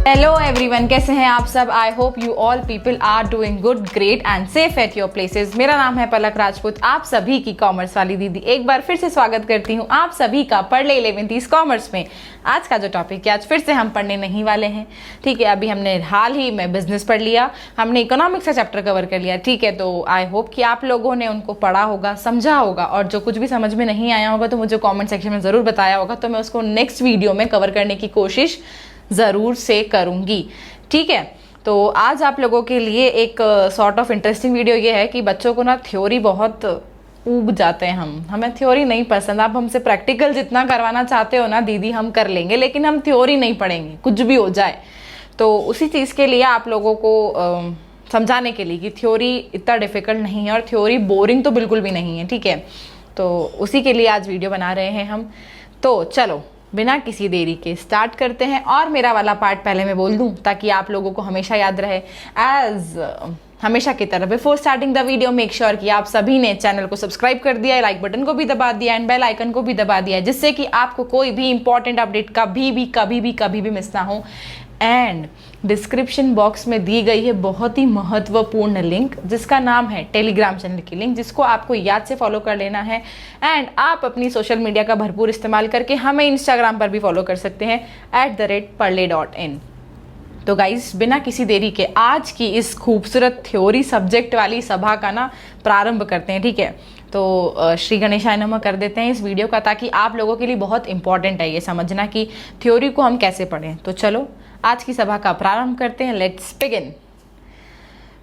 Hello everyone, कैसे हैं आप सब। I hope you all people are doing good, great and safe at your places. मेरा नाम है पलक राजपूत, आप सभी की कॉमर्स वाली दीदी एक बार फिर से स्वागत करती हूँ आप सभी का पढ़ ले 11th कॉमर्स में। आज का जो टॉपिक है, आज फिर से हम पढ़ने नहीं वाले हैं, ठीक है। अभी हमने हाल ही में बिजनेस पढ़ लिया, हमने इकोनॉमिक्स का चैप्टर कवर कर लिया, ठीक है। तो आई होप कि आप लोगों ने उनको पढ़ा होगा, समझा होगा, और जो कुछ भी समझ में नहीं आया होगा तो मुझे कॉमेंट सेक्शन में ज़रूर बताया होगा, तो मैं उसको नेक्स्ट वीडियो में कवर करने की कोशिश ज़रूर से करूँगी, ठीक है। तो आज आप लोगों के लिए एक सॉर्ट ऑफ इंटरेस्टिंग वीडियो ये है कि बच्चों को ना थ्योरी बहुत ऊब जाते हैं हमें थ्योरी नहीं पसंद। आप हमसे प्रैक्टिकल जितना करवाना चाहते हो ना दीदी, हम कर लेंगे, लेकिन हम थ्योरी नहीं पढ़ेंगे, कुछ भी हो जाए। तो उसी चीज़ के लिए आप लोगों को समझाने के लिए कि थ्योरी इतना डिफ़िकल्ट नहीं है और थ्योरी बोरिंग तो बिल्कुल भी नहीं है, ठीक है। तो उसी के लिए आज वीडियो बना रहे हैं हम। तो चलो बिना किसी देरी के स्टार्ट करते हैं, और मेरा वाला पार्ट पहले मैं बोल दूं ताकि आप लोगों को हमेशा याद रहे। एज हमेशा की तरह before starting the video make sure कि आप सभी ने चैनल को सब्सक्राइब कर दिया है, लाइक बटन को भी दबा दिया एंड बेल आइकन को भी दबा दिया है, जिससे कि आपको कोई भी इंपॉर्टेंट अपडेट कभी भी मिस ना हो। एंड डिस्क्रिप्शन बॉक्स में दी गई है बहुत ही महत्वपूर्ण लिंक, जिसका नाम है टेलीग्राम चैनल की लिंक, जिसको आपको याद से फॉलो कर लेना है। एंड आप अपनी सोशल मीडिया का भरपूर इस्तेमाल करके हमें इंस्टाग्राम पर भी फॉलो कर सकते हैं @parle.in। तो गाइस, बिना किसी देरी के आज की इस खूबसूरत थ्योरी सब्जेक्ट वाली सभा का ना प्रारंभ करते हैं, ठीक है। तो श्री गणेशाय नमः कर देते हैं इस वीडियो का, ताकि आप लोगों के लिए बहुत इंपॉर्टेंट है ये समझना कि थ्योरी को हम कैसे पढ़ें। तो चलो आज की सभा का प्रारंभ करते हैं, लेट्स बिगिन।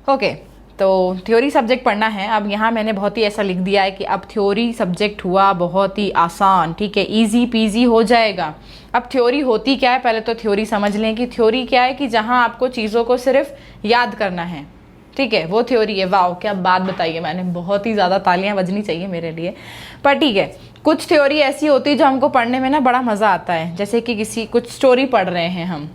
ओके, तो थ्योरी सब्जेक्ट पढ़ना है। अब यहाँ मैंने बहुत ही ऐसा लिख दिया है कि अब थ्योरी सब्जेक्ट हुआ बहुत ही आसान, ठीक है, इजी पीजी हो जाएगा। अब थ्योरी होती क्या है, पहले तो थ्योरी समझ लें कि थ्योरी क्या है, कि जहाँ आपको चीज़ों को सिर्फ याद करना है, ठीक है, वो थ्योरी है। वाह, क्या बात बताई है मैंने, बहुत ही ज़्यादा तालियां बजनी चाहिए मेरे लिए। पर ठीक है, कुछ थ्योरी ऐसी होती है जो हमको पढ़ने में ना बड़ा मज़ा आता है, जैसे कि कुछ स्टोरी पढ़ रहे हैं हम।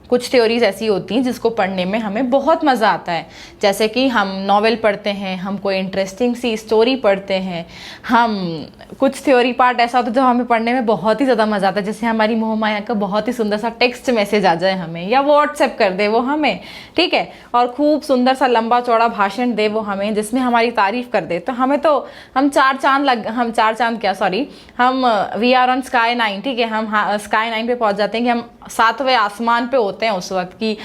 कुछ थ्योरीज ऐसी होती हैं जिसको पढ़ने में हमें बहुत मज़ा आता है, जैसे कि हम नॉवेल पढ़ते हैं, हम कोई इंटरेस्टिंग सी स्टोरी पढ़ते हैं। हम कुछ थ्योरी पार्ट ऐसा होता है जो हमें पढ़ने में बहुत ही ज़्यादा मज़ा आता है, जैसे हमारी मोहमाया का बहुत ही सुंदर सा टेक्स्ट मैसेज आ जाए हमें, या व्हाट्सएप कर दे वो हमें, ठीक है, और खूब सुंदर सा लंबा चौड़ा भाषण दे वो हमें, जिसमें हमारी तारीफ कर दे। तो हमें तो हम वी आर ऑन स्काई 9, ठीक है, हम स्काई 9 पे पहुँच जाते हैं कि हम 7वें आसमान पे होते हैं उस वक्त की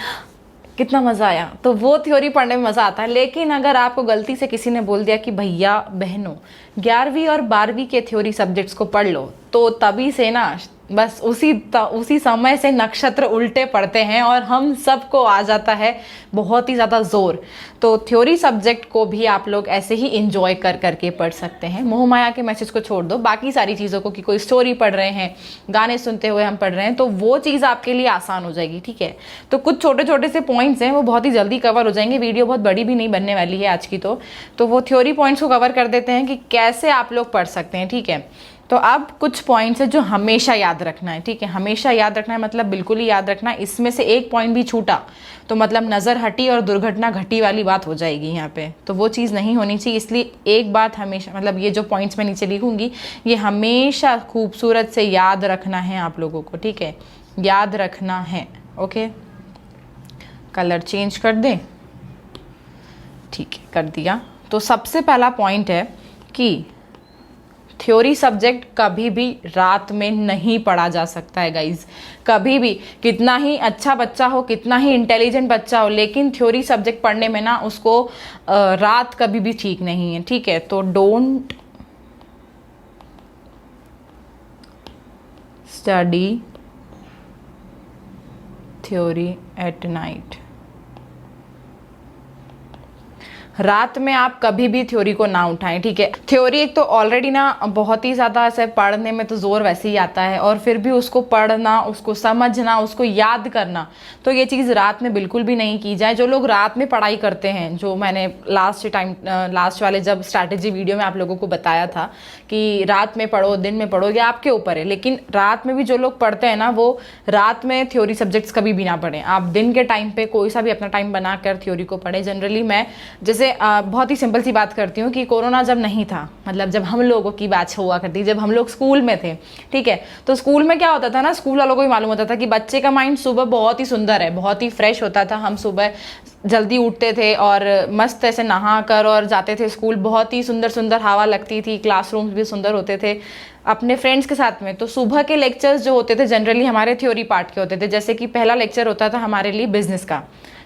कितना मज़ा आया। तो वो थ्योरी पढ़ने में मज़ा आता है। लेकिन अगर आपको गलती से किसी ने बोल दिया कि भैया बहनों 11वीं और 12वीं के थ्योरी सब्जेक्ट्स को पढ़ लो, तो तभी से ना बस उसी समय से नक्षत्र उल्टे पड़ते हैं और हम सबको आ जाता है बहुत ही ज़्यादा जोर। तो थ्योरी सब्जेक्ट को भी आप लोग ऐसे ही इंजॉय करके पढ़ सकते हैं। मोहमाया के मैसेज को छोड़ दो, बाकी सारी चीज़ों को, कि कोई स्टोरी पढ़ रहे हैं, गाने सुनते हुए हम पढ़ रहे हैं, तो वो चीज़ आपके लिए आसान हो जाएगी, ठीक है। तो कुछ छोटे छोटे से पॉइंट्स हैं, वो बहुत ही जल्दी कवर हो जाएंगे, वीडियो बहुत बड़ी भी नहीं बनने वाली है आज की। तो वो थ्योरी पॉइंट्स को कवर कर देते हैं कि कैसे आप लोग पढ़ सकते हैं, ठीक है। तो अब कुछ पॉइंट्स है जो हमेशा याद रखना है, ठीक है, हमेशा याद रखना है, मतलब बिल्कुल ही याद रखना है। इसमें से एक पॉइंट भी छूटा तो मतलब नज़र हटी और दुर्घटना घटी वाली बात हो जाएगी यहाँ पे, तो वो चीज़ नहीं होनी चाहिए। इसलिए एक बात हमेशा, मतलब ये जो पॉइंट्स मैं नीचे लिखूंगी, ये हमेशा खूबसूरत से याद रखना है आप लोगों को, ठीक है, याद रखना है। ओके, कलर चेंज कर दें, ठीक है, कर दिया। तो सबसे पहला पॉइंट है कि थ्योरी सब्जेक्ट कभी भी रात में नहीं पढ़ा जा सकता है गाइज, कभी भी, कितना ही अच्छा बच्चा हो, कितना ही इंटेलिजेंट बच्चा हो, लेकिन थ्योरी सब्जेक्ट पढ़ने में ना उसको रात कभी भी ठीक नहीं है, ठीक है। तो don't study theory at night. रात में आप कभी भी थ्योरी को ना उठाएं, ठीक है। थ्योरी एक तो ऑलरेडी ना बहुत ही ज़्यादा ऐसे पढ़ने में तो जोर वैसे ही आता है, और फिर भी उसको पढ़ना, उसको समझना, उसको याद करना, तो ये चीज़ रात में बिल्कुल भी नहीं की जाए। जो लोग रात में पढ़ाई करते हैं, जो मैंने लास्ट वाले जब स्ट्रैटेजी वीडियो में आप लोगों को बताया था कि रात में पढ़ो, दिन में पढ़ो, ये आपके ऊपर है। लेकिन रात में भी जो लोग पढ़ते हैं ना, वो रात में थ्योरी सब्जेक्ट्स कभी भी ना पढ़ें। आप दिन के टाइम पे कोई सा भी अपना टाइम बनाकर थ्योरी को पढ़ें। जनरली मैं जैसे जैसे बहुत ही सिंपल सी बात करती हूँ कि कोरोना जब नहीं था, मतलब जब हम लोगों की बैच हुआ करती, जब हम लोग स्कूल में थे, ठीक है, तो स्कूल में क्या होता था ना, स्कूल वालों को भी मालूम होता था कि बच्चे का माइंड सुबह बहुत ही सुंदर है, बहुत ही फ्रेश होता था। हम सुबह जल्दी उठते थे और मस्त ऐसे नहा कर और जाते थे स्कूल, बहुत ही सुंदर सुंदर हवा लगती थी, क्लासरूम्स भी सुंदर होते थे अपने फ्रेंड्स के साथ में। तो सुबह के लेक्चर्स जो होते थे जनरली हमारे थ्योरी पार्ट के होते थे, जैसे कि पहला लेक्चर होता था हमारे लिए बिजनेस का,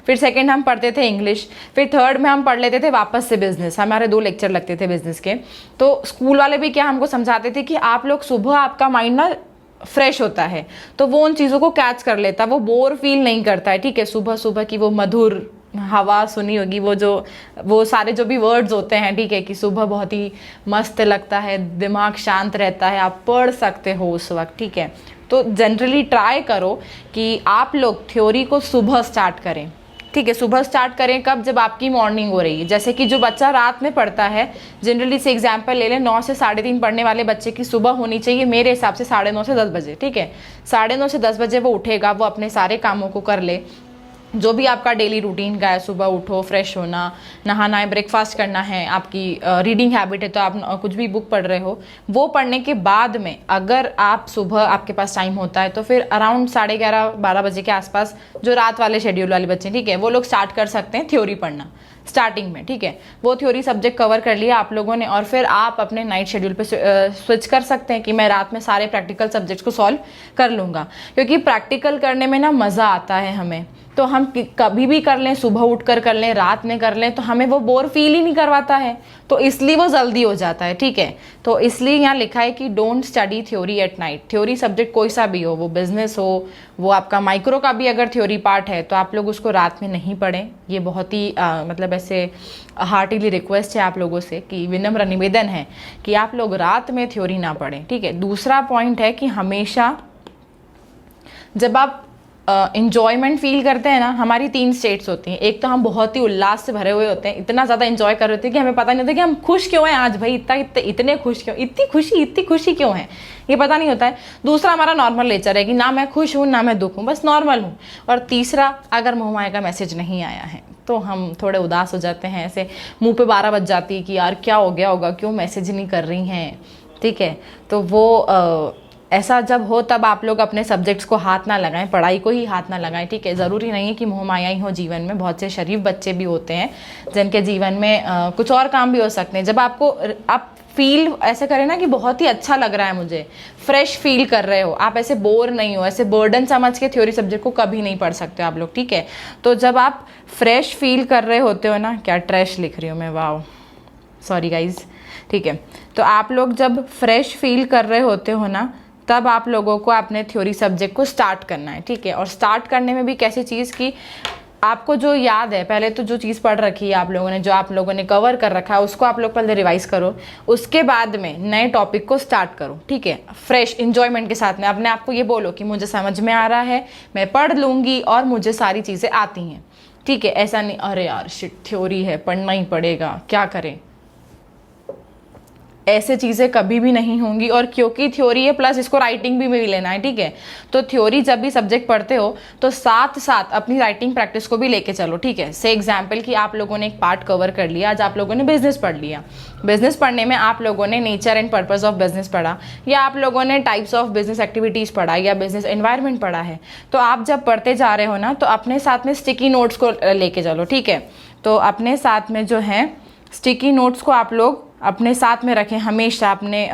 फिर सेकंड हम पढ़ते थे इंग्लिश, फिर थर्ड में हम पढ़ लेते थे वापस से बिजनेस। हमारे 2 लेक्चर लगते थे बिजनेस के। तो स्कूल वाले भी क्या हमको समझाते थे कि आप लोग सुबह, आपका माइंड ना फ्रेश होता है तो वो उन चीज़ों को कैच कर लेता, वो बोर फील नहीं करता है, ठीक है। सुबह सुबह की वो मधुर हवा सुनी होगी, वो सारे जो भी वर्ड्स होते हैं, ठीक है, कि सुबह बहुत ही मस्त लगता है, दिमाग शांत रहता है, आप पढ़ सकते हो उस वक्त, ठीक है। तो जनरली ट्राई करो कि आप लोग थ्योरी को सुबह स्टार्ट करें, ठीक है। सुबह स्टार्ट करें कब? जब आपकी मॉर्निंग हो रही है। जैसे कि जो बच्चा रात में पढ़ता है, जनरली से एग्जांपल ले लें, 9 से 3:30 पढ़ने वाले बच्चे की सुबह होनी चाहिए मेरे हिसाब से 9:30 से 10 बजे, ठीक है। 9:30 से 10 बजे वो उठेगा, वो अपने सारे कामों को कर ले, जो भी आपका डेली रूटीन का है, सुबह उठो, फ्रेश होना, नहाना है, ब्रेकफास्ट करना है, आपकी रीडिंग हैबिट है तो आप कुछ भी बुक पढ़ रहे हो, वो पढ़ने के बाद में अगर आप सुबह आपके पास टाइम होता है तो फिर अराउंड 11:30-12 बजे के आसपास जो रात वाले शेड्यूल वाले बच्चे, ठीक है, वो लोग स्टार्ट कर सकते हैं थ्योरी पढ़ना स्टार्टिंग में, ठीक है। वो थ्योरी सब्जेक्ट कवर कर लिया आप लोगों ने और फिर आप अपने नाइट शेड्यूल पे स्विच कर सकते हैं कि मैं रात में सारे प्रैक्टिकल सब्जेक्ट्स को सॉल्व कर लूँगा, क्योंकि प्रैक्टिकल करने में ना मज़ा आता है हमें। तो हम कभी भी कर लें, सुबह उठकर कर लें, रात में कर लें, तो हमें वो बोर फील ही नहीं करवाता है, तो इसलिए वो जल्दी हो जाता है, ठीक है। तो इसलिए यहाँ लिखा है कि don't study theory at night. Theory subject कोई सा भी हो, वो बिजनेस हो, वो आपका माइक्रो का भी अगर थ्योरी पार्ट है तो आप लोग उसको रात में नहीं पढ़ें। ये बहुत ही मतलब ऐसे हार्टिली रिक्वेस्ट है आप लोगों से, कि विनम्र निवेदन है कि आप लोग रात में थ्योरी ना पढ़ें, ठीक है। दूसरा पॉइंट है कि हमेशा जब आप इंजॉयमेंट फील करते हैं ना, हमारी 3 स्टेट्स होती हैं। एक तो हम बहुत ही उल्लास से भरे हुए होते हैं, इतना ज़्यादा इंजॉय कर रहे होते हैं कि हमें पता नहीं होता कि हम खुश क्यों हैं आज, भाई इतने खुश क्यों, इतनी खुशी क्यों है, ये पता नहीं होता है। दूसरा हमारा नॉर्मल नेचर है कि ना मैं खुश हूँ ना मैं दुख हूँ, बस नॉर्मल हूँ। और तीसरा, अगर मोहमाया का मैसेज नहीं आया है तो हम थोड़े उदास हो जाते हैं, ऐसे मुँह पे 12 बज जाती है कि यार क्या हो गया होगा, क्यों मैसेज नहीं कर रही हैं, ठीक है। तो वो ऐसा जब हो तब आप लोग अपने सब्जेक्ट्स को हाथ ना लगाएं, पढ़ाई को ही हाथ ना लगाएं, ठीक है। ज़रूरी नहीं है कि मोहमाया ही हो जीवन में, बहुत से शरीफ बच्चे भी होते हैं जिनके जीवन में कुछ और काम भी हो सकते हैं। जब आप फील ऐसे करें ना कि बहुत ही अच्छा लग रहा है मुझे, फ्रेश फील कर रहे हो, आप ऐसे बोर नहीं हो, ऐसे बर्डन समझ के थ्योरी सब्जेक्ट को कभी नहीं पढ़ सकते आप लोग, ठीक है। तो जब आप फ्रेश फील कर रहे होते हो ना, क्या ट्रैश लिख रही हूँ मैं, वाओ सॉरी गाइज, ठीक है। तो आप लोग जब फ्रेश फील कर रहे होते हो ना, तब आप लोगों को अपने थ्योरी सब्जेक्ट को स्टार्ट करना है, ठीक है। और स्टार्ट करने में भी कैसी चीज़ की, आपको जो याद है, पहले तो जो चीज़ पढ़ रखी है आप लोगों ने, जो आप लोगों ने कवर कर रखा है, उसको आप लोग पहले रिवाइज करो, उसके बाद में नए टॉपिक को स्टार्ट करो, ठीक है। फ्रेश इंजॉयमेंट के साथ में अपने आप को ये बोलो कि मुझे समझ में आ रहा है, मैं पढ़ लूँगी और मुझे सारी चीज़ें आती हैं, ठीक है। ऐसा नहीं अरे यार शिट थ्योरी है, पढ़ना ही पड़ेगा, क्या करें, ऐसे चीज़ें कभी भी नहीं होंगी। और क्योंकि थ्योरी है प्लस इसको राइटिंग भी लेना है, ठीक है। तो थ्योरी जब भी सब्जेक्ट पढ़ते हो तो साथ साथ अपनी राइटिंग प्रैक्टिस को भी लेके चलो, ठीक है। से एग्जाम्पल कि आप लोगों ने एक पार्ट कवर कर लिया, आज आप लोगों ने बिजनेस पढ़ लिया, बिजनेस पढ़ने में आप लोगों ने nature and purpose of business पढ़ा, या आप लोगों ने टाइप्स ऑफ बिजनेस एक्टिविटीज़ पढ़ा, या बिजनेस एनवायरनमेंट पढ़ा है। तो आप जब पढ़ते जा रहे हो ना, तो अपने साथ में स्टिकी नोट्स को लेके चलो, ठीक है। तो अपने साथ में जो है स्टिकी नोट्स को आप लोग अपने साथ में रखें हमेशा, अपने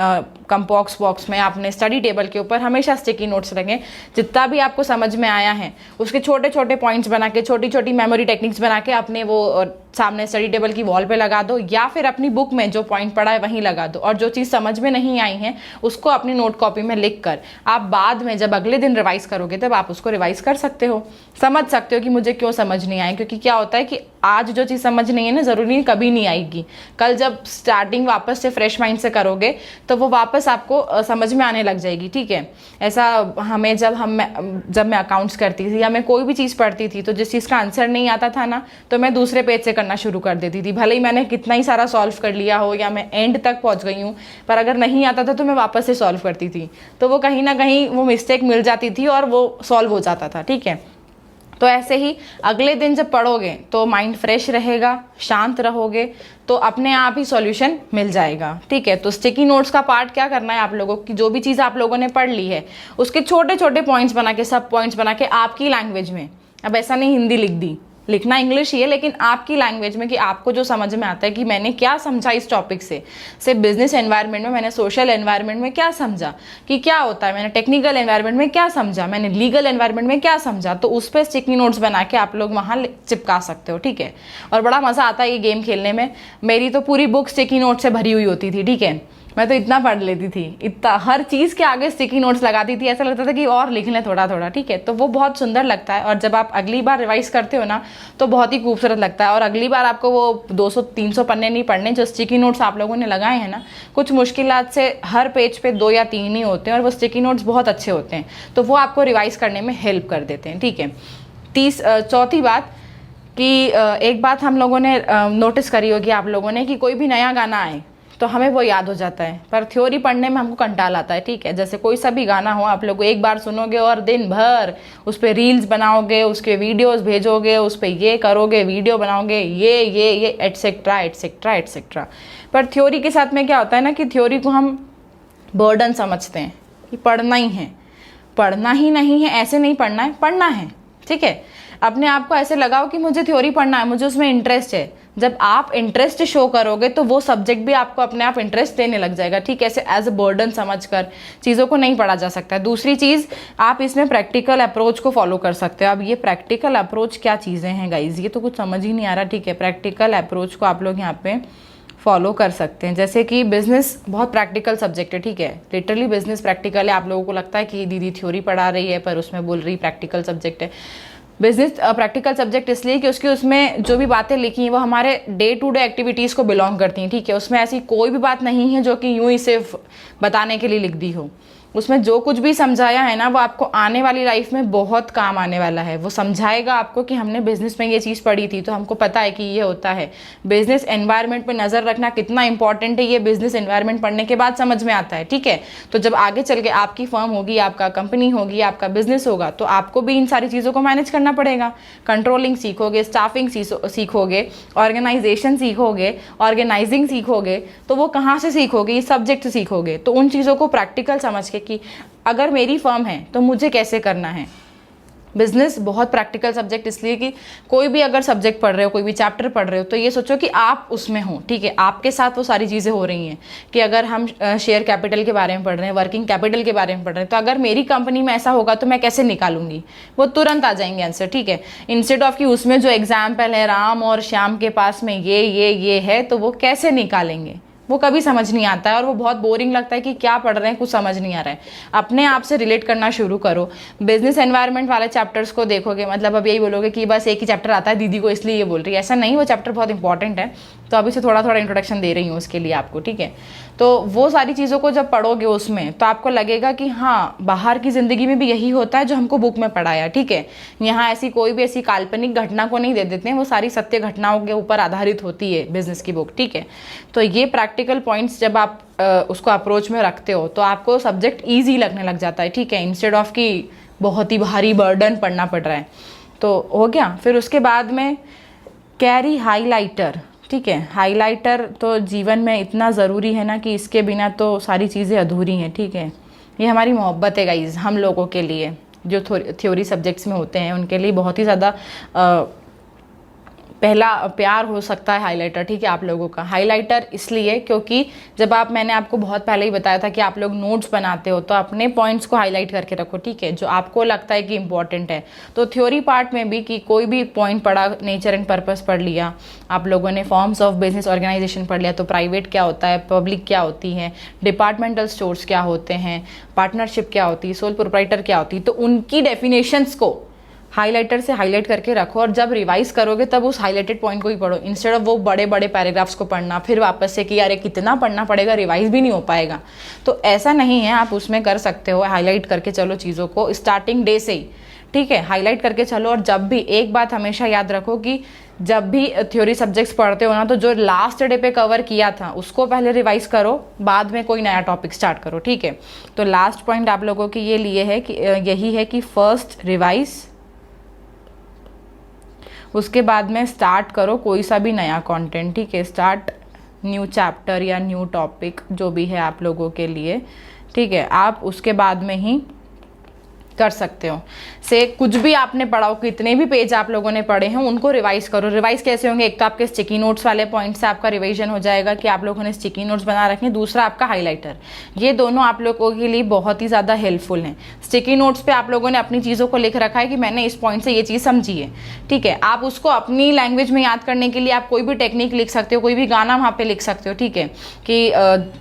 कंपॉक्स बॉक्स में, अपने स्टडी टेबल के ऊपर हमेशा स्टिकी नोट्स रखें। जितना भी आपको समझ में आया है उसके छोटे छोटे पॉइंट्स बना के, छोटी छोटी मेमोरी टेक्निक्स बना के अपने वो सामने स्टडी टेबल की वॉल पे लगा दो, या फिर अपनी बुक में जो पॉइंट पढ़ा है वहीं लगा दो। और जो चीज़ समझ में नहीं आई है उसको अपनी नोट कॉपी में लिख कर आप बाद में जब अगले दिन रिवाइज करोगे तब आप उसको रिवाइज कर सकते हो, समझ सकते हो कि मुझे क्यों समझ नहीं आया। क्योंकि क्या होता है कि आज जो चीज़ समझ नहीं है ना, ज़रूरी कभी नहीं आएगी, कल जब स्टार्टिंग वापस से फ्रेश माइंड से करोगे तो वो वापस आपको समझ में आने लग जाएगी, ठीक है। ऐसा हमें जब मैं अकाउंट्स करती थी या मैं कोई भी चीज़ पढ़ती थी, तो जिस चीज़ का आंसर नहीं आता था ना, तो मैं दूसरे पेज से करना शुरू कर देती थी, भले ही मैंने कितना ही सारा सॉल्व कर लिया हो या मैं एंड तक पहुंच गई हूँ, पर अगर नहीं आता था तो मैं वापस से सॉल्व करती थी। तो वो कहीं ना कहीं वो मिस्टेक मिल जाती थी और वो सॉल्व हो जाता था, ठीक है। तो ऐसे ही अगले दिन जब पढ़ोगे तो माइंड फ्रेश रहेगा, शांत रहोगे, तो अपने आप ही सॉल्यूशन मिल जाएगा। ठीक है, तो स्टिकी नोट्स का पार्ट क्या करना है आप लोगों की, जो भी चीज़ आप लोगों ने पढ़ ली है उसके छोटे छोटे पॉइंट्स बना के, सब पॉइंट्स बना के आपकी लैंग्वेज में, अब ऐसा नहीं हिंदी लिख दी, लिखना इंग्लिश ही है लेकिन आपकी लैंग्वेज में, कि आपको जो समझ में आता है कि मैंने क्या समझा इस टॉपिक से बिजनेस एनवायरनमेंट में, मैंने सोशल एनवायरनमेंट में क्या समझा कि क्या होता है, मैंने टेक्निकल एनवायरनमेंट में क्या समझा, मैंने लीगल एनवायरनमेंट में क्या समझा, तो उस पर स्टिकी नोट्स बना के आप लोग वहाँ चिपका सकते हो। ठीक है, और बड़ा मज़ा आता है ये गेम खेलने में। मेरी तो पूरी बुक स्टिकी नोट से भरी हुई होती थी। ठीक है, मैं तो इतना पढ़ लेती थी, इतना हर चीज़ के आगे स्टिकी नोट्स लगाती थी, ऐसा लगता था कि और लिख लें थोड़ा थोड़ा। ठीक है, तो वो बहुत सुंदर लगता है, और जब आप अगली बार रिवाइज करते हो ना तो बहुत ही खूबसूरत लगता है। और अगली बार आपको वो 200-300 पन्ने नहीं पढ़ने, जो स्टिकी नोट्स आप लोगों ने लगाए हैं ना, कुछ मुश्किलात से हर पेज पे 2 या 3 ही होते हैं, और वो स्टिकी नोट्स बहुत अच्छे होते हैं, तो वो आपको रिवाइज करने में हेल्प कर देते हैं। ठीक है, चौथी बात कि एक बात हम लोगों ने नोटिस करी होगी आप लोगों ने, कि कोई भी नया गाना आए तो हमें वो याद हो जाता है, पर थ्योरी पढ़ने में हमको कंटाल आता है। ठीक है, जैसे कोई सा भी गाना हो, आप लोग एक बार सुनोगे और दिन भर उस पर रील्स बनाओगे, उसके वीडियोस भेजोगे, उस पर ये करोगे, वीडियो बनाओगे, ये एटसेट्रा एटसेट्रा एटसेट्रा। पर थ्योरी के साथ में क्या होता है ना, कि थ्योरी को हम बर्डन समझते हैं कि पढ़ना ही है, पढ़ना ही नहीं है, ऐसे नहीं पढ़ना है, पढ़ना है। ठीक है, अपने आप को ऐसे लगाओ कि मुझे थ्योरी पढ़ना है, मुझे उसमें इंटरेस्ट है। जब आप इंटरेस्ट शो करोगे तो वो सब्जेक्ट भी आपको अपने आप इंटरेस्ट देने लग जाएगा। ठीक है, ऐसे एज अ बर्डन समझकर चीज़ों को नहीं पढ़ा जा सकता। दूसरी चीज़, आप इसमें प्रैक्टिकल अप्रोच को फॉलो कर सकते हो। अब ये प्रैक्टिकल अप्रोच क्या चीज़ें हैं गाइज, ये तो कुछ समझ ही नहीं आ रहा। ठीक है, प्रैक्टिकल अप्रोच को आप लोग यहाँ पे फॉलो कर सकते हैं। जैसे कि बिजनेस बहुत प्रैक्टिकल सब्जेक्ट है। ठीक है, लिटरली बिजनेस प्रैक्टिकल है। आप लोगों को लगता है कि दीदी थ्योरी पढ़ा रही है, पर उसमें बोल रही प्रैक्टिकल सब्जेक्ट है। बिजनेस प्रैक्टिकल सब्जेक्ट इसलिए कि उसमें जो भी बातें लिखी हैं वो हमारे डे टू डे एक्टिविटीज़ को बिलोंग करती हैं। ठीक है, उसमें ऐसी कोई भी बात नहीं है जो कि यूं ही सिर्फ बताने के लिए लिख दी हो। उसमें जो कुछ भी समझाया है ना, वो आपको आने वाली लाइफ में बहुत काम आने वाला है। वो समझाएगा आपको कि हमने बिजनेस में ये चीज़ पढ़ी थी तो हमको पता है कि ये होता है। बिजनेस एनवायरनमेंट पे नज़र रखना कितना इंपॉर्टेंट है, ये बिजनेस एनवायरनमेंट पढ़ने के बाद समझ में आता है। ठीक है, तो जब आगे चल के आपकी फर्म होगी, आपका कंपनी होगी, आपका बिजनेस होगा, तो आपको भी इन सारी चीज़ों को मैनेज करना पड़ेगा। कंट्रोलिंग सीखोगे, स्टाफिंग सीखोगे, ऑर्गेनाइजेशन सीखोगे, ऑर्गेनाइजिंग सीखोगे, तो वो कहाँ से सीखोगे, ये सब्जेक्ट सीखोगे। तो उन चीज़ों को प्रैक्टिकल समझ के कि अगर मेरी फर्म है तो मुझे कैसे करना है। बिजनेस बहुत प्रैक्टिकल सब्जेक्ट इसलिए कि कोई भी अगर सब्जेक्ट पढ़ रहे हो, कोई भी चैप्टर पढ़ रहे हो, तो ये सोचो कि आप उसमें हो। ठीक है, आपके साथ वो सारी चीज़ें हो रही हैं। कि अगर हम शेयर कैपिटल के बारे में पढ़ रहे हैं, वर्किंग कैपिटल के बारे में पढ़ रहे हैं, तो अगर मेरी कंपनी में ऐसा होगा तो मैं कैसे निकालूंगी, वो तुरंत आ जाएंगे आंसर। ठीक है, इंस्टेड ऑफ कि उसमें जो एग्जाम्पल है राम और श्याम के पास में ये है, तो वो कैसे निकालेंगे, वो कभी समझ नहीं आता है, और वो बहुत बोरिंग लगता है कि क्या पढ़ रहे हैं, कुछ समझ नहीं आ रहा है। अपने आप से रिलेट करना शुरू करो। बिजनेस एनवायरनमेंट वाले चैप्टर्स को देखोगे, मतलब अब यही बोलोगे कि बस एक ही चैप्टर आता है दीदी को इसलिए ये बोल रही है, ऐसा नहीं। वो चैप्टर बहुत इंपॉर्टेंट है, तो अभी से थोड़ा थोड़ा इंट्रोडक्शन दे रही हूँ उसके लिए आपको। ठीक है, तो वो सारी चीज़ों को जब पढ़ोगे उसमें, तो आपको लगेगा कि हाँ, बाहर की ज़िंदगी में भी यही होता है जो हमको बुक में पढ़ाया। ठीक है, यहाँ ऐसी कोई भी ऐसी काल्पनिक घटना को नहीं दे देते हैं, वो सारी सत्य घटनाओं के ऊपर आधारित होती है बिजनेस की बुक। ठीक है, तो ये प्रैक्टिकल पॉइंट्स जब आप उसको अप्रोच में रखते हो तो आपको सब्जेक्ट ईजी लगने लग जाता है। ठीक है, इंस्टेड ऑफ कि बहुत ही भारी बर्डन पढ़ना पड़ रहा है। तो हो गया। फिर उसके बाद में कैरी हाइलाइटर। ठीक है, हाइलाइटर तो जीवन में इतना ज़रूरी है ना कि इसके बिना तो सारी चीज़ें अधूरी हैं। ठीक है, ये हमारी मोहब्बत है गाइज, हम लोगों के लिए जो थ्योरी सब्जेक्ट्स में होते हैं उनके लिए बहुत ही ज़्यादा पहला प्यार हो सकता है हाइलाइटर। ठीक है, आप लोगों का हाइलाइटर इसलिए क्योंकि जब मैंने आपको बहुत पहले ही बताया था कि आप लोग नोट्स बनाते हो तो अपने पॉइंट्स को हाईलाइट करके रखो। ठीक है, जो आपको लगता है कि इंपॉर्टेंट है। तो थ्योरी पार्ट में भी कि कोई भी पॉइंट पढ़ा, नेचर एंड पर्पस पढ़ लिया आप लोगों ने, फॉर्म्स ऑफ बिजनेस ऑर्गेनाइजेशन पढ़ लिया, तो प्राइवेट क्या होता है, पब्लिक क्या होती है, डिपार्टमेंटल स्टोर्स क्या होते हैं, पार्टनरशिप क्या होती है, सोल प्रोप्राइटर क्या होती है, तो उनकी डेफिनेशंस को हाइलाइटर से हाईलाइट करके रखो। और जब रिवाइज करोगे तब उस हाईलाइटेड पॉइंट को ही पढ़ो, इंस्टेड ऑफ वो बड़े बड़े पैराग्राफ्स को पढ़ना फिर वापस से कि यार कितना पढ़ना पड़ेगा, रिवाइज भी नहीं हो पाएगा। तो ऐसा नहीं है, आप उसमें कर सकते हो, हाईलाइट करके चलो चीज़ों को स्टार्टिंग डे से ही। ठीक है, हाईलाइट करके चलो। और जब भी एक बात हमेशा याद रखो कि जब भी थ्योरी सब्जेक्ट्स पढ़ते हो ना, तो जो लास्ट डे पे कवर किया था उसको पहले रिवाइज करो, बाद में कोई नया टॉपिक स्टार्ट करो। ठीक है, तो लास्ट पॉइंट आप लोगों के ये लिए है कि यही है कि फर्स्ट रिवाइज उसके बाद में स्टार्ट करो कोई सा भी नया कंटेंट, ठीक है। स्टार्ट न्यू चैप्टर या न्यू टॉपिक जो भी है आप लोगों के लिए, ठीक है। आप उसके बाद में ही कर सकते हो। से कुछ भी आपने पढ़ा हो, कितने भी पेज आप लोगों ने पढ़े हैं उनको रिवाइज करो। रिवाइज कैसे होंगे? एक तो आपके स्टिकी नोट्स वाले पॉइंट से आपका रिवीजन हो जाएगा कि आप लोगों ने स्टिकी नोट्स बना रखे हैं। दूसरा आपका हाइलाइटर, ये दोनों आप लोगों के लिए बहुत ही ज़्यादा हेल्पफुल हैं। स्टिकी नोट्स पे आप लोगों ने अपनी चीज़ों को लिख रखा है कि मैंने इस पॉइंट से ये चीज़ समझी है, ठीक है। आप उसको अपनी लैंग्वेज में याद करने के लिए आप कोई भी टेक्निक लिख सकते हो, कोई भी गाना वहाँ पे लिख सकते हो, ठीक है। कि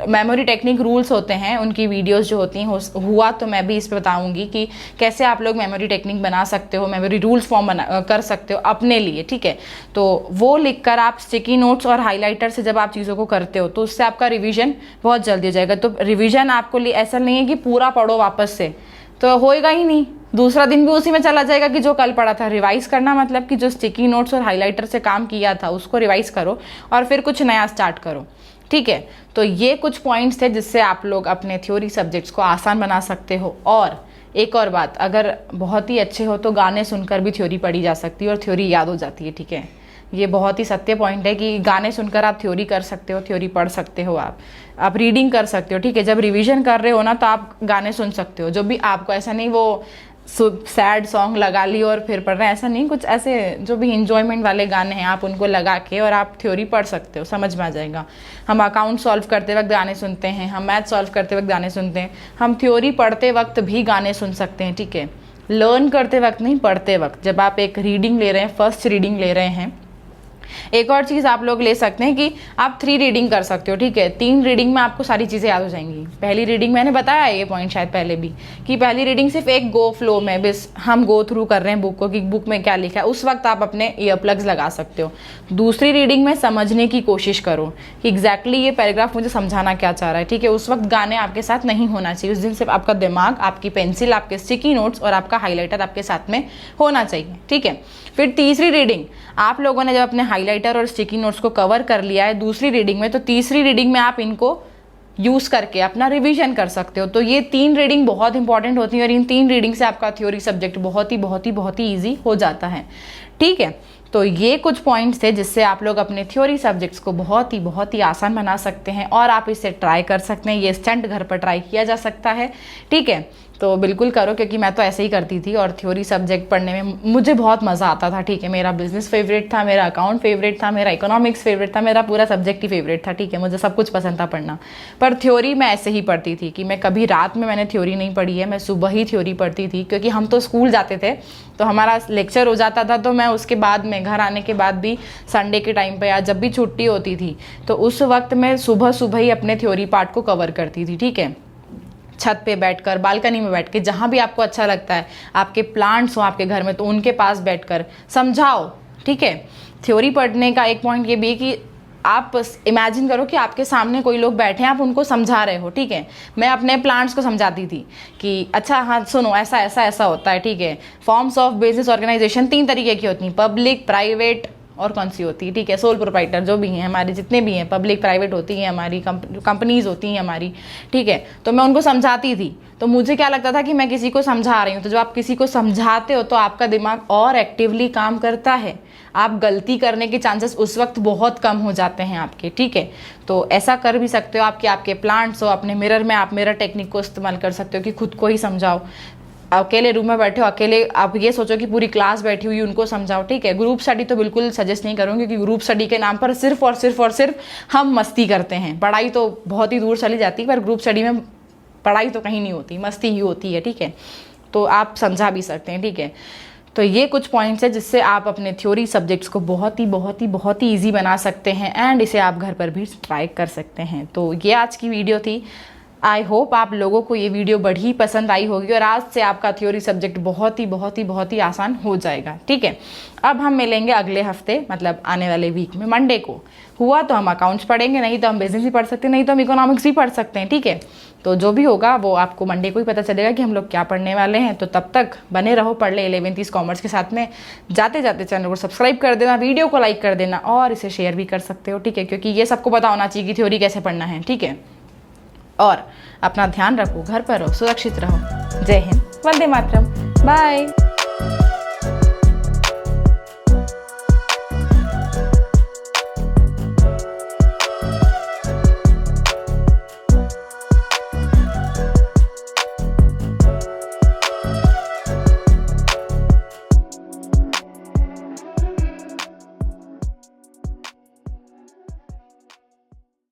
मेमोरी टेक्निक रूल्स होते हैं, उनकी वीडियोस जो होती हैं हुआ तो मैं भी इस पर बताऊंगी कि कैसे आप लोग मेमोरी टेक्निक बना सकते हो, मेमोरी रूल्स फॉर्म कर सकते हो अपने लिए, ठीक है। तो वो लिखकर आप स्टिकी नोट्स और हाइलाइटर से जब आप चीज़ों को करते हो तो उससे आपका रिवीजन बहुत जल्दी हो जाएगा। तो रिवीजन आपको लिए ऐसा नहीं है कि पूरा पढ़ो वापस से, तो होएगा ही नहीं, दूसरा दिन भी उसी में चला जाएगा कि जो कल पढ़ा था। रिवाइज करना मतलब कि जो स्टिकी नोट्स और हाइलाइटर से काम किया था उसको रिवाइज करो और फिर कुछ नया स्टार्ट करो, ठीक है। तो ये कुछ पॉइंट्स थे जिससे आप लोग अपने थ्योरी सब्जेक्ट्स को आसान बना सकते हो। और एक और बात, अगर बहुत ही अच्छे हो तो गाने सुनकर भी थ्योरी पढ़ी जा सकती है और थ्योरी याद हो जाती है, ठीक है। ये बहुत ही सत्य पॉइंट है कि गाने सुनकर आप थ्योरी कर सकते हो, थ्योरी पढ़ सकते हो, आप रीडिंग कर सकते हो, ठीक है। जब रिवीजन कर रहे हो ना तो आप गाने सुन सकते हो, जो भी आपको, ऐसा नहीं वो सैड सॉन्ग लगा ली और फिर पढ़ रहे हैं, ऐसा नहीं। कुछ ऐसे जो भी इंजॉयमेंट वाले गाने हैं आप उनको लगा के और आप थ्योरी पढ़ सकते हो, समझ में आ जाएगा। हम अकाउंट सॉल्व करते वक्त गाने सुनते हैं, हम मैथ सॉल्व करते वक्त गाने सुनते हैं, हम थ्योरी पढ़ते वक्त भी गाने सुन सकते हैं, ठीक है। लर्न करते वक्त नहीं, पढ़ते वक्त। जब आप एक रीडिंग ले रहे हैं, फर्स्ट रीडिंग ले रहे हैं। एक और चीज़ आप लोग ले सकते हैं कि आप 3 रीडिंग कर सकते हो, ठीक है। 3 रीडिंग में आपको सारी चीज़ें याद हो जाएंगी। पहली रीडिंग मैंने बताया ये पॉइंट शायद पहले भी, कि पहली रीडिंग सिर्फ एक गो फ्लो में, बस हम गो थ्रू कर रहे हैं बुक को कि बुक में क्या लिखा है, उस वक्त आप अपने ईयर प्लग्स लगा सकते हो। दूसरी रीडिंग में समझने की कोशिश करो कि एग्जैक्टली ये पैराग्राफ मुझे समझाना क्या चाह रहा है, ठीक है। उस वक्त गाने आपके साथ नहीं होना चाहिए, उस दिन सिर्फ आपका दिमाग, आपकी पेंसिल, आपके स्टिकी नोट्स और आपका हाईलाइटर आपके साथ में होना चाहिए, ठीक है। फिर तीसरी रीडिंग, आप लोगों ने जब अपने हाइलाइटर और स्टिकी नोट्स को कवर कर लिया है दूसरी रीडिंग में, तो तीसरी रीडिंग में आप इनको यूज करके अपना रिवीजन कर सकते हो। तो ये 3 रीडिंग बहुत इंपॉर्टेंट होती है और इन 3 रीडिंग से आपका थ्योरी सब्जेक्ट बहुत ही ईजी हो जाता है, ठीक है। तो ये कुछ पॉइंट्स थे जिससे आप लोग अपने थ्योरी सब्जेक्ट्स को बहुत ही आसान बना सकते हैं और आप इसे ट्राई कर सकते हैं। ये स्टंट घर पर ट्राई किया जा सकता है, ठीक है। तो बिल्कुल करो, क्योंकि मैं तो ऐसे ही करती थी और थ्योरी सब्जेक्ट पढ़ने में मुझे बहुत मज़ा आता था, ठीक है। मेरा बिजनेस फेवरेट था, मेरा अकाउंट फेवरेट था, मेरा इकोनॉमिक्स फेवरेट था, मेरा पूरा सब्जेक्ट ही फेवरेट था, ठीक है। मुझे सब कुछ पसंद था पढ़ना। पर थ्योरी मैं ऐसे ही पढ़ती थी कि मैं कभी रात में मैंने थ्योरी नहीं पढ़ी है, मैं सुबह ही थ्योरी पढ़ती थी, क्योंकि हम तो स्कूल जाते थे तो हमारा लेक्चर हो जाता था, तो मैं उसके बाद में घर आने के बाद भी संडे के टाइम पर या जब भी छुट्टी होती थी तो उस वक्त मैं सुबह ही अपने थ्योरी पार्ट को कवर करती थी, ठीक है। छत पे बैठकर, बालकनी में बैठ के, जहाँ भी आपको अच्छा लगता है, आपके प्लांट्स हो आपके घर में तो उनके पास बैठकर समझाओ, ठीक है। थ्योरी पढ़ने का एक पॉइंट ये भी है कि आप इमेजिन करो कि आपके सामने कोई लोग बैठे हैं, आप उनको समझा रहे हो, ठीक है। मैं अपने प्लांट्स को समझाती थी कि अच्छा हाँ सुनो, ऐसा ऐसा ऐसा होता है, ठीक है। फॉर्म्स ऑफ बिजनेस ऑर्गेनाइजेशन 3 तरीके की होती हैं, पब्लिक, प्राइवेट और कौन सी होती है, ठीक है, सोल प्रोप्राइटर, जो भी हैं हमारे जितने भी हैं, पब्लिक प्राइवेट होती हैं हमारी, कंपनीज होती हैं हमारी, ठीक है। तो मैं उनको समझाती थी, तो मुझे क्या लगता था कि मैं किसी को समझा रही हूँ। तो जब आप किसी को समझाते हो तो आपका दिमाग और एक्टिवली काम करता है, आप गलती करने के चांसेस उस वक्त बहुत कम हो जाते हैं आपके, ठीक है। तो ऐसा कर भी सकते हो आप कि आपके प्लांट्स हो, अपने मिरर में आप मिरर टेक्निक को इस्तेमाल कर सकते हो कि खुद को ही समझाओ। अकेले रूम में बैठे हो, अकेले आप ये सोचो कि पूरी क्लास बैठी हुई उनको समझाओ, ठीक है। ग्रुप स्टडी तो बिल्कुल सजेस्ट नहीं करूँगी, क्योंकि ग्रुप स्टडी के नाम पर सिर्फ और सिर्फ हम मस्ती करते हैं। पढ़ाई तो बहुत ही दूर चली जाती है, पर ग्रुप स्टडी में पढ़ाई तो कहीं नहीं होती, मस्ती ही होती है, ठीक है। तो आप समझा भी सकते हैं, ठीक है। तो ये कुछ पॉइंट्स है जिससे आप अपने थ्योरी सब्जेक्ट्स को बहुत ही ईजी बना सकते हैं एंड इसे आप घर पर भी ट्राई कर सकते हैं। तो ये आज की वीडियो थी। आई होप आप लोगों को ये वीडियो बड़ी पसंद आई होगी और आज से आपका थ्योरी सब्जेक्ट बहुत ही आसान हो जाएगा, ठीक है। अब हम मिलेंगे अगले हफ्ते, मतलब आने वाले वीक में, मंडे को। हुआ तो हम अकाउंट्स पढ़ेंगे, नहीं तो हम बिजनेस ही पढ़ सकते हैं, नहीं तो हम इकोनॉमिक्स भी पढ़ सकते हैं, ठीक है। तो जो भी होगा वो आपको मंडे को ही पता चलेगा कि हम लोग क्या पढ़ने वाले हैं। तो तब तक बने रहो पढ़ ले 11th कॉमर्स के साथ में। जाते जाते चैनल को सब्सक्राइब कर देना, वीडियो को लाइक कर देना और इसे शेयर भी कर सकते हो, ठीक है, क्योंकि ये सबको पता होना चाहिए कि थ्योरी कैसे पढ़ना है, ठीक है। और अपना ध्यान रखो, घर पर रहो, सुरक्षित रहो। जय हिंद, वंदे मातरम, बाय।